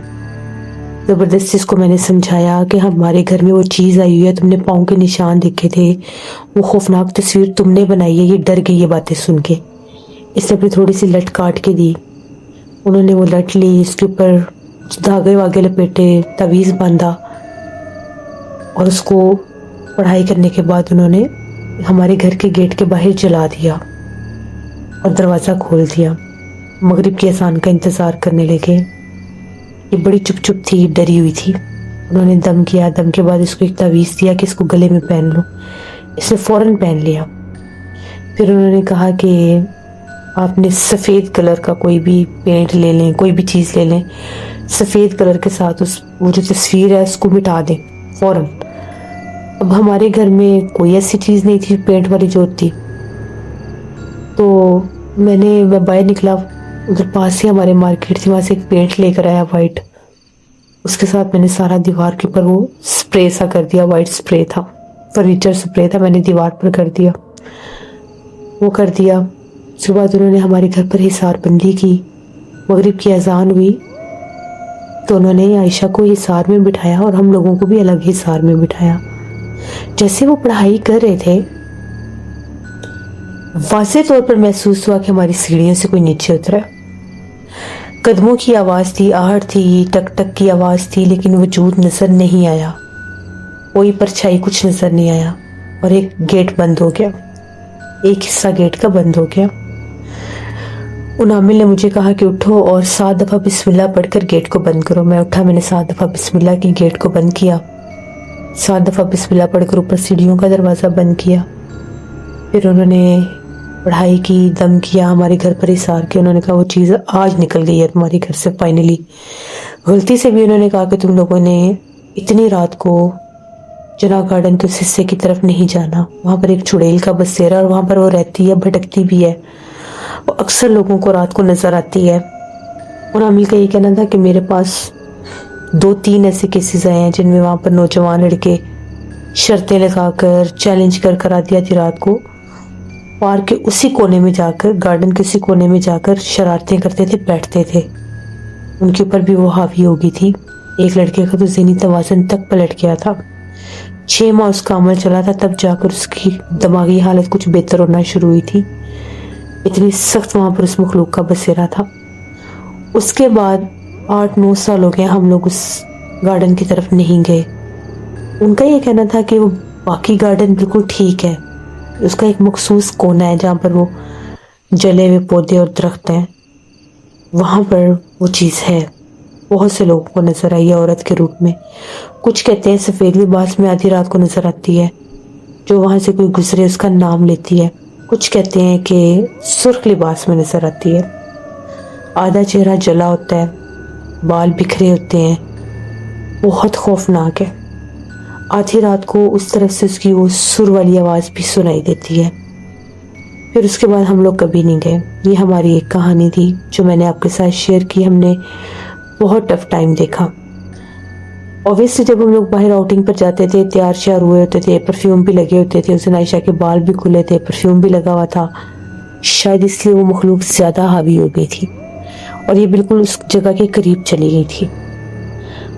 زبردستی اس کو میں نے سمجھایا کہ ہمارے گھر میں وہ چیز آئی ہوئی ہے، تم نے پاؤں کے نشان دیکھے تھے، وہ خوفناک تصویر تم نے بنائی ہے، یہ ڈر گئی یہ باتیں سن کے۔ اس نے اپنی تھوڑی سی لٹ کاٹ کے دی، انہوں نے وہ لٹ لی، اس کے اوپر دھاگے واگے لپیٹے، تعویذ باندھا، اور اس کو پڑھائی کرنے کے بعد انہوں نے ہمارے گھر کے گیٹ کے باہر جلا دیا اور دروازہ کھول دیا۔ مغرب کی اذان کا انتظار کرنے لگے۔ یہ بڑی چپ چپ تھی، ڈری ہوئی تھی۔ انہوں نے دم کیا، دم کے بعد اس کو ایک تعویذ دیا کہ اس کو گلے میں پہن لو۔ اس نے فوراً پہن لیا۔ پھر انہوں نے کہا کہ آپ نے سفید کلر کا کوئی بھی پینٹ لے لیں، کوئی بھی چیز لے لیں، سفید کلر کے ساتھ وہ جو تصویر ہے اس کو مٹا دیں فوراً۔ اب ہمارے گھر میں کوئی ایسی چیز نہیں تھی پینٹ والی جو ہوتی، تو میں باہر نکلا، ادھر پاس ہی ہمارے مارکیٹ تھی، وہاں سے ایک پینٹ لے کر آیا وائٹ، اس کے ساتھ میں نے سارا دیوار کے اوپر وہ سپرے سا کر دیا، وائٹ سپرے تھا، فرنیچر سپرے تھا، میں نے دیوار پر کر دیا، وہ کر دیا۔ اس کے بعد انہوں نے ہمارے گھر پر حصار بندی کی۔ مغرب کی اذان ہوئی تو انہوں نے عائشہ کو حصار میں بٹھایا اور ہم لوگوں کو بھی الگ حصار میں بٹھایا۔ جیسے وہ پڑھائی کر رہے تھے، واضح طور پر محسوس ہوا کہ ہماری سیڑھیوں سے کوئی نیچے اترا۔ قدموں کی آواز تھی، آہٹ تھی، ٹک ٹک کی آواز تھی، لیکن وجود نظر نہیں آیا، کوئی پرچھائی، کچھ نظر نہیں آیا، اور ایک گیٹ بند ہو گیا، ایک حصہ گیٹ کا بند ہو گیا۔ ان عامل نے مجھے کہا کہ اٹھو اور 7 دفعہ بسم اللہ پڑھ کر گیٹ کو بند کرو۔ میں اٹھا، میں نے 7 دفعہ بسم اللہ کی، گیٹ کو بند کیا، 7 دفعہ بسم اللہ پڑھ کر اوپر سیڑھیوں کا دروازہ بند کیا۔ پھر انہوں نے پڑھائی کی، دم کیا، ہمارے گھر پر حصار کیا۔ انہوں نے کہا وہ چیز آج نکل گئی ہے تمہارے گھر سے فائنلی۔ غلطی سے بھی انہوں نے کہا کہ تم لوگوں نے اتنی رات کو جناح گارڈن کے اس حصے کی طرف نہیں جانا، وہاں پر ایک چڑیل کا بسیرا، اور وہاں پر وہ رہتی ہے، بھٹکتی بھی ہے، وہ اکثر لوگوں کو رات کو نظر آتی ہے۔ اور عامل کا یہ کہنا تھا کہ میرے پاس 2-3 ایسے کیسز آئے ہیں جن میں وہاں پر نوجوان لڑکے شرطیں لگا کر، چیلنج کر آدھی آدھی رات کو پارک کے اسی کونے میں جا کر، گارڈن کے اسی کونے میں جا کر شرارتیں کرتے تھے، بیٹھتے تھے۔ ان کے اوپر بھی وہ حاوی ہو گئی تھی۔ ایک لڑکے کا تو ذہنی توازن تک پلٹ گیا تھا، 6 ماہ اس کا عمل چلا تھا، تب جا کر اس کی دماغی حالت کچھ بہتر ہونا شروع ہوئی تھی۔ اتنی سخت وہاں پر اس مخلوق کا بسیرا تھا۔ اس کے بعد 8-9 سال ہو گئے ہم لوگ اس گارڈن کی طرف نہیں گئے۔ ان کا یہ کہنا تھا کہ وہ باقی گارڈن بالکل ٹھیک ہے، اس کا ایک مخصوص کونا ہے جہاں پر وہ جلے ہوئے پودے اور درخت ہیں، وہاں پر وہ چیز ہے۔ بہت سے لوگوں کو نظر آئی ہے عورت کے روپ میں۔ کچھ کہتے ہیں سفید لباس میں آدھی رات کو نظر آتی ہے، جو وہاں سے کوئی گزرے اس کا نام لیتی ہے۔ کچھ کہتے ہیں کہ سرخ لباس میں نظر آتی ہے، آدھا چہرہ جلا ہوتا ہے، بال بکھرے ہوتے ہیں، بہت خوفناک ہے۔ آدھی رات کو اس طرف سے اس کی وہ سر والی آواز بھی سنائی دیتی ہے۔ پھر اس کے بعد ہم لوگ کبھی نہیں گئے۔ یہ ہماری ایک کہانی تھی جو میں نے آپ کے ساتھ شیئر کی۔ ہم نے بہت ٹف ٹائم دیکھا۔ اوبیسلی جب ہم لوگ باہر آؤٹنگ پر جاتے تھے، تیار شیار ہوئے ہوتے تھے، پرفیوم بھی لگے ہوتے تھے، اس دن عائشہ کے بال بھی کھلے تھے، پرفیوم بھی لگا ہوا تھا، شاید اس لیے وہ مخلوق زیادہ حاوی ہو گئی تھی، اور یہ بالکل اس جگہ کے قریب چلی گئی تھی۔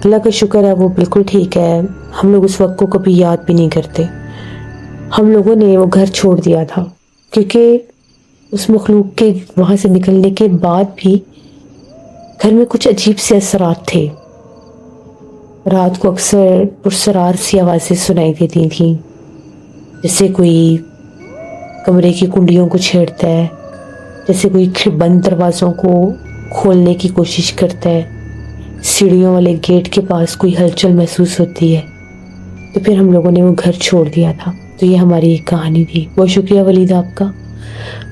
اللہ کا شکر ہے وہ بالکل ٹھیک ہے۔ ہم لوگ اس وقت کو کبھی یاد بھی نہیں کرتے۔ ہم لوگوں نے وہ گھر چھوڑ دیا تھا کیونکہ اس مخلوق کے وہاں سے نکلنے کے بعد بھی گھر میں کچھ عجیب سے اثرات تھے۔ رات کو اکثر پرسرار سی آوازیں سنائی دیتی تھیں، جیسے کوئی کمرے کی کنڈیوں کو چھیڑتا ہے، جیسے کوئی بند دروازوں کو کھولنے کی کوشش کرتا ہے، سیڑھیوں والے گیٹ کے پاس کوئی ہلچل محسوس ہوتی ہے۔ تو پھر ہم لوگوں نے وہ گھر چھوڑ دیا تھا۔ تو یہ ہماری ایک کہانی تھی۔ بہت شکریہ ولید آپ کا۔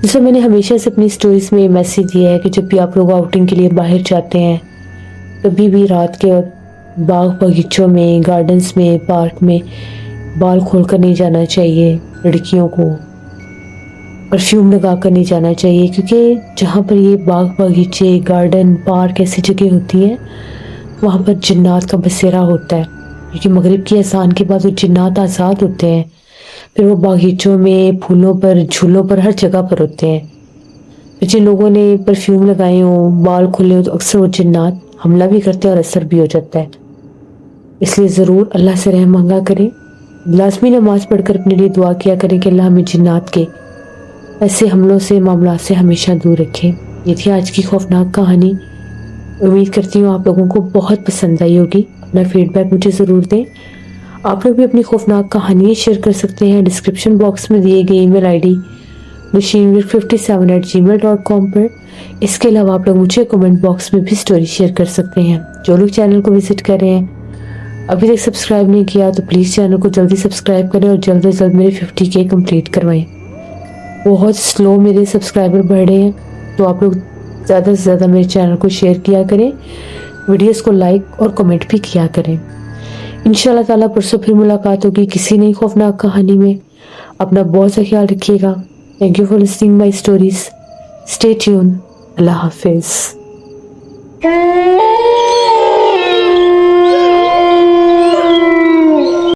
جیسے میں نے ہمیشہ سے اپنی سٹوریز میں یہ میسیج دیا ہے کہ جب بھی آپ لوگ آؤٹنگ کے لیے باہر جاتے ہیں، کبھی بھی رات کے وقت باغ باغیچوں میں، گارڈنز میں، پارک میں بال کھول کر نہیں جانا چاہیے۔ لڑکیوں کو پرفیوم لگا کر نہیں جانا چاہیے، کیونکہ جہاں پر یہ باغ باغیچے، گارڈن، پارک ایسی جگہ ہوتی ہیں، وہاں پر جنات کا بسیرا ہوتا ہے، کیونکہ مغرب کی اذان کے بعد وہ جنات آزاد ہوتے ہیں۔ پھر وہ باغیچوں میں، پھولوں پر، جھولوں پر، ہر جگہ پر ہوتے ہیں۔ پھر جن لوگوں نے پرفیوم لگائے ہوں، بال کھلے ہوں، تو اکثر وہ جنات حملہ بھی کرتے ہیں اور اثر بھی ہو جاتا ہے۔ اس لیے ضرور اللہ سے رحم مانگا کریں. لازمی نماز پڑھ کر اپنے لیے دعا کیا کریں کہ اللہ ہمیں جنات کے ایسے حملوں سے معاملات سے ہمیشہ دور رکھے. یہ تھی آج کی خوفناک کہانی. امید کرتی ہوں آپ لوگوں کو بہت پسند آئی ہوگی. اپنا فیڈ بیک مجھے ضرور دیں. آپ لوگ بھی اپنی خوفناک کہانیاں شیئر کر سکتے ہیں ڈسکرپشن باکس میں دیے گئے ای میل آئی ڈی nasheenwirk57@gmail.com پر. اس کے علاوہ آپ لوگ مجھے کمنٹ باکس میں بھی سٹوری شیئر کر سکتے ہیں. جو لوگ چینل کو وزٹ کر رہے ہیں ابھی تک سبسکرائب نہیں کیا تو پلیز چینل کو جلدی سبسکرائب کریں اور جلد از جلد میرے 50K کمپلیٹ کروائیں. بہت سلو میرے سبسکرائبر بڑھ رہے ہیں تو آپ لوگ زیادہ سے زیادہ میرے چینل کو شیئر کیا کریں, ویڈیوز کو لائک اور کمنٹ بھی کیا کریں. انشاءاللہ تعالیٰ پرسوں پھر ملاقات ہوگی کسی نئی خوفناک کہانی میں. اپنا بہت سا خیال رکھیے گا. Thank you for listening my stories. Stay tune. اللہ حافظ.